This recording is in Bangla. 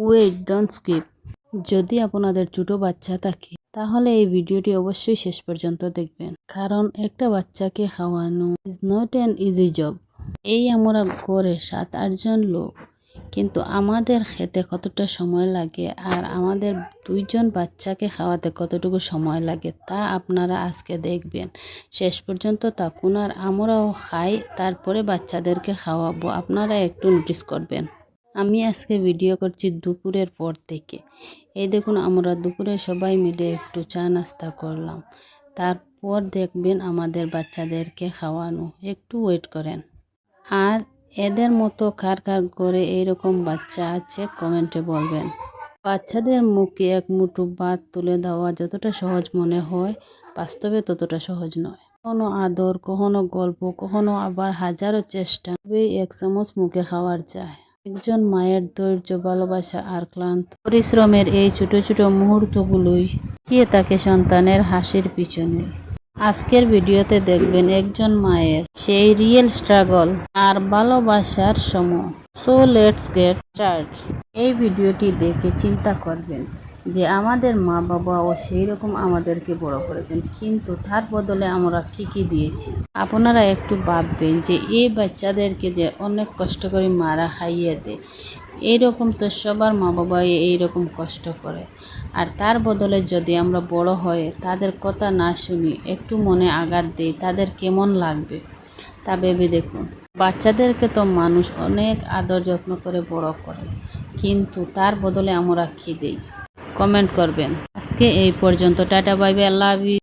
Wait, don't skip. যদি আপনাদের ছোট বাচ্চা থাকে তাহলে এই ভিডিওটি অবশ্যই শেষ পর্যন্ত দেখবেন, কারণ একটা বাচ্চাকে খাওয়ানো is not an easy job. এই আমরা ঘরে 7-8 জন লোক, কিন্তু আমাদের খেতে কতটা সময় লাগে আর আমাদের 2 জন বাচ্চাকে খাওয়াতে কতটুকু সময় লাগে তা আপনারা আজকে দেখবেন। শেষ পর্যন্ত থাকুন আর আমরাও খাই, তারপরে বাচ্চাদেরকে খাওয়াবো। আপনারা একটু নোটিস করবেন। আমি আজকে ভিডিও করছি দুপুরের পর থেকে। এই দেখুন, আমরা দুপুরে সবাই মিলে একটু চা নাস্তা করলাম, তারপর দেখবেন আমাদের বাচ্চাদেরকে খাওয়ানো। একটু ওয়েট করেন। আর এদের মতো কার কার করে এইরকম বাচ্চা আছে কমেন্টে বলবেন। বাচ্চাদের মুখে এক মুঠো ভাত তুলে দেওয়া যতটা সহজ মনে হয়, বাস্তবে ততটা সহজ নয়। কখনো আদর, কখনো গল্প, কখনো আবার হাজারো চেষ্টা, তবেই 1 চামচ মুখে খাওয়ার যায়। একজন মায়ের ধৈর্য, ভালোবাসা আর ক্লান্ত পরিশ্রমের এই ছোট ছোট মুহূর্তগুলোই লুকিয়ে থাকে সন্তানের হাসির পিছনে। আজকের ভিডিওতে দেখবেন একজন মায়ের সেই রিয়েল স্ট্রাগল আর ভালোবাসার সময়। So let's get start. এই ভিডিওটি দেখে চিন্তা করবেন যে আমাদের মা বাবাও সেই রকম আমাদেরকে বড় করেছেন, কিন্তু তার বদলে আমরা কি দিয়েছি। আপনারা একটু ভাববেন যে এই বাচ্চাদেরকে যে অনেক কষ্ট করে মারা খাইয়ে দেয়, এইরকম তো সবার মা বাবাই এইরকম কষ্ট করে। আর তার বদলে যদি আমরা বড় হয়ে তাদের কথা না শুনি, একটু মনে আঘাত দিই, তাদের কেমন লাগবে তা ভেবে দেখুন। বাচ্চাদেরকে তো মানুষ অনেক আদর যত্ন করে বড় করে, কিন্তু তার বদলে আমরা কি দেই? কমেন্ট করবেন। আজকে এই পর্যন্ত। টাটা, বাই বাই, আল্লাহ হাফেজ।